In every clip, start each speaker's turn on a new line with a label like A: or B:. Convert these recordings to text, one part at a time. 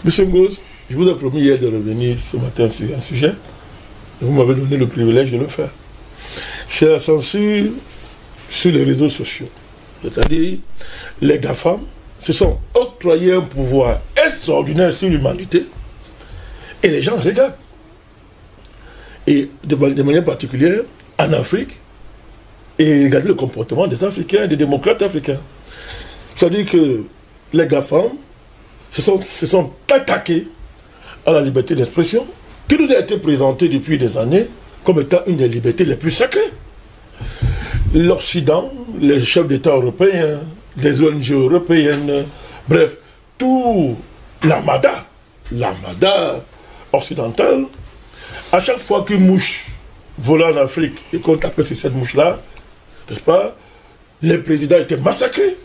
A: Monsieur Ngoz, je vous ai promis hier de revenir ce matin sur un sujet. Vous m'avez donné le privilège de le faire. C'est la censure sur les réseaux sociaux. C'est-à-dire, les GAFAM se sont octroyés un pouvoir extraordinaire sur l'humanité et les gens regardent. Et de manière particulière, en Afrique, et regardez le comportement des Africains, des démocrates africains. C'est-à-dire que les GAFAM se sont attaqués à la liberté d'expression qui nous a été présentée depuis des années comme étant une des libertés les plus sacrées. L'Occident, les chefs d'État européens, les ONG européennes, bref, tout l'armada occidentale, à chaque fois qu'une mouche volait en Afrique et qu'on tapait sur cette mouche-là, n'est-ce pas, les présidents étaient massacrés.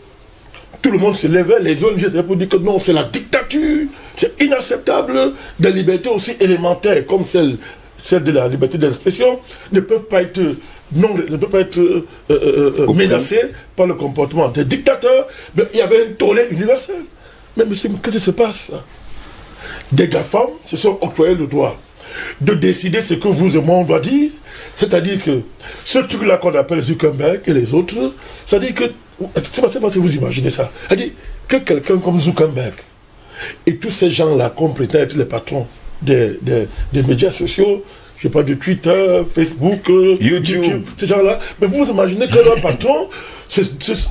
A: Tout le monde se levait, les ONG étaient pour dire que non, c'est la dictature, c'est inacceptable. Des libertés aussi élémentaires comme celle de la liberté d'expression ne peuvent pas être, menacées par le comportement des dictateurs. Mais il y avait un tollé universel. Mais monsieur, qu'est-ce qui se passe? Des GAFAM se sont octroyés le droit de décider ce que vous et moi on doit dire. C'est-à-dire que ce truc-là qu'on appelle Zuckerberg et les autres, c'est-à-dire que, c'est pas si vous imaginez ça, c'est-à-dire que quelqu'un comme Zuckerberg et tous ces gens-là, comme prétendent être les patrons des médias sociaux, je sais pas, de Twitter, Facebook, YouTube, ces gens-là, mais vous imaginez que leurs patrons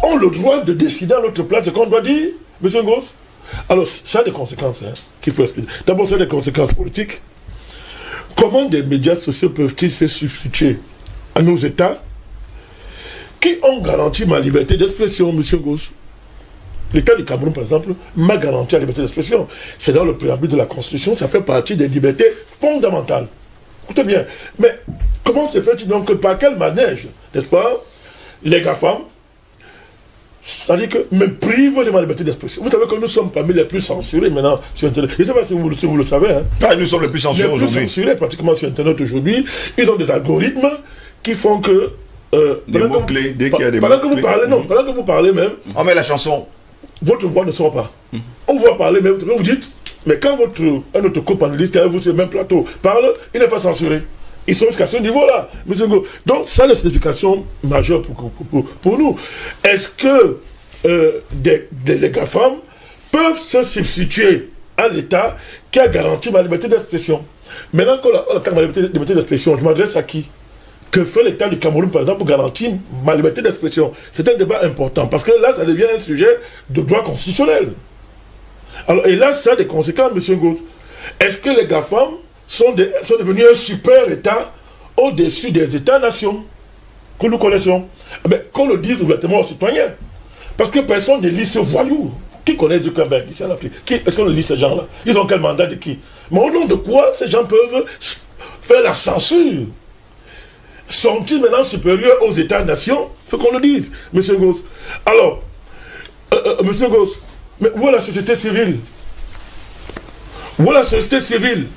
A: ont le droit de décider à notre place ce qu'on doit dire, monsieur Ngoz? Alors, ça a des conséquences qu'il faut expliquer. D'abord, ça a des conséquences politiques. Comment des médias sociaux peuvent-ils se substituer à nos États qui ont garanti ma liberté d'expression, M. Ngoz? L'État du Cameroun, par exemple, m'a garanti la liberté d'expression. C'est dans le préambule de la Constitution, ça fait partie des libertés fondamentales. Écoutez bien, mais comment se fait-il donc que par quel manège, n'est-ce pas, les GAFAM, c'est-à-dire que me privent de ma liberté d'expression. Vous savez que nous sommes parmi les plus censurés maintenant sur Internet. Je ne sais pas si vous le savez. Hein.
B: Nous sommes les plus censurés aujourd'hui.
A: Les plus censurés pratiquement sur Internet aujourd'hui. Ils ont des algorithmes qui font que...
B: des mots-clés, dès qu'il y a des
A: mots-clés. Pendant que vous parlez même...
B: On met la chanson.
A: Votre voix ne sort pas. On va parler même, vous dites... Mais quand un autre co-panéliste avec vous sur le même plateau parle, il n'est pas censuré. Ils sont jusqu'à ce niveau-là. Donc, ça, la signification majeure pour nous. Est-ce que les GAFAM peuvent se substituer à l'État qui a garanti ma liberté d'expression? Maintenant qu'on a ma liberté d'expression, je m'adresse à qui? Que fait l'État du Cameroun, par exemple, pour garantir ma liberté d'expression? C'est un débat important, parce que là, ça devient un sujet de droit constitutionnel. Alors, et là, ça a des conséquences, M. Ngoz. Est-ce que les GAFAM sont devenus un super État au-dessus des États-nations que nous connaissons? Qu'on le dise ouvertement aux citoyens. Parce que personne ne lit ce voyou. Qui connaît Zuckerberg ici en Afrique? Est-ce qu'on lit ces gens-là? Ils ont quel mandat de qui? Mais au nom de quoi ces gens peuvent faire la censure? Sont-ils maintenant supérieurs aux États-nations? Il faut qu'on le dise, M. Ngoz. Alors, M. Ngoz, mais où est la société civile? Où est la société civile?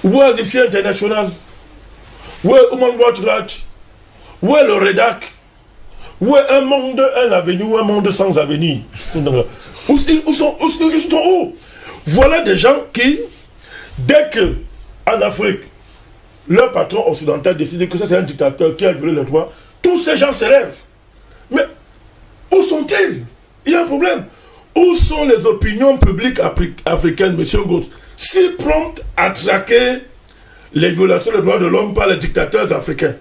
A: Où est l'Amnesty International? Où est Human Rights Watch? Où est le REDAC? Où est un monde, un avenir, ou un monde sans avenir? Où sont où? Voilà des gens qui, dès que, en Afrique, leur patron occidental décide que ça c'est un dictateur qui a violé les droits, tous ces gens se lèvent. Mais où sont-ils? Il y a un problème. Où sont les opinions publiques africaines, M. Ngoz, si promptes à traquer les violations des droits de l'homme par les dictateurs africains?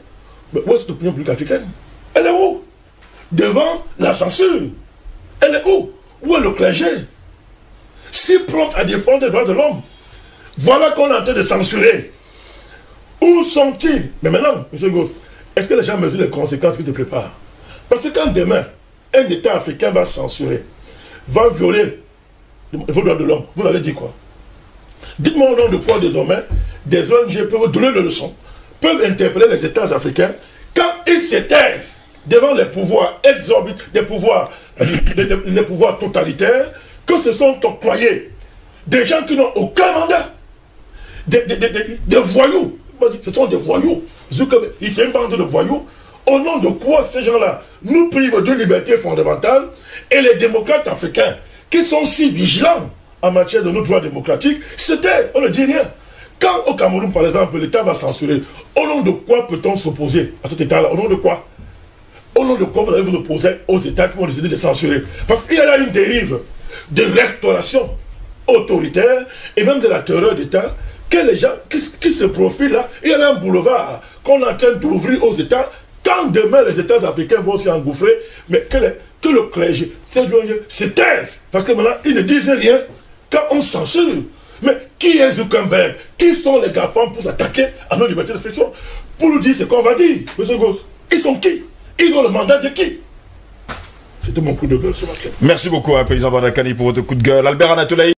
A: Mais où est cette opinion publique africaine? Elle est où? Devant la censure. Elle est où? Où est le clergé? Si prompte à défendre les droits de l'homme. Voilà qu'on est en train de censurer. Où sont-ils? Mais maintenant, M. Ngoz, est-ce que les gens mesurent les conséquences qui se préparent? Parce que quand demain, un État africain va censurer, va violer les droits de l'homme, vous allez dire quoi? Dites-moi au nom de quoi désormais des ONG peuvent donner des leçons, peuvent interpeller les États africains quand ils se taisent devant les pouvoirs exorbitants, les pouvoirs totalitaires que se sont octroyés des gens qui n'ont aucun mandat, des voyous. Ce sont des voyous. Ils s'inventent de voyous. Au nom de quoi ces gens-là nous privent de liberté fondamentale, et les démocrates africains qui sont si vigilants en matière de nos droits démocratiques, se taisent, on ne dit rien. Quand au Cameroun, par exemple, l'État va censurer, au nom de quoi peut-on s'opposer à cet État-là? Au nom de quoi? Au nom de quoi vous allez vous opposer aux États qui vont décider de censurer? Parce qu'il y a là une dérive de restauration autoritaire et même de la terreur d'État que les gens qui se profilent là, il y a un boulevard qu'on est en train d'ouvrir aux États. Quand demain les États africains vont s'y engouffrer, mais que le clergé se taise, parce que maintenant ils ne disent rien quand on censure. Mais qui est Zuckerberg? Qui sont les GAFAM pour s'attaquer à nos libertés d'expression? Pour nous dire ce qu'on va dire, monsieur Goss. Ils sont qui? Ils ont le mandat de qui? C'était mon coup de gueule ce matin.
B: Merci beaucoup, Paysan Bandakani, pour votre coup de gueule. Albert Anatolaï.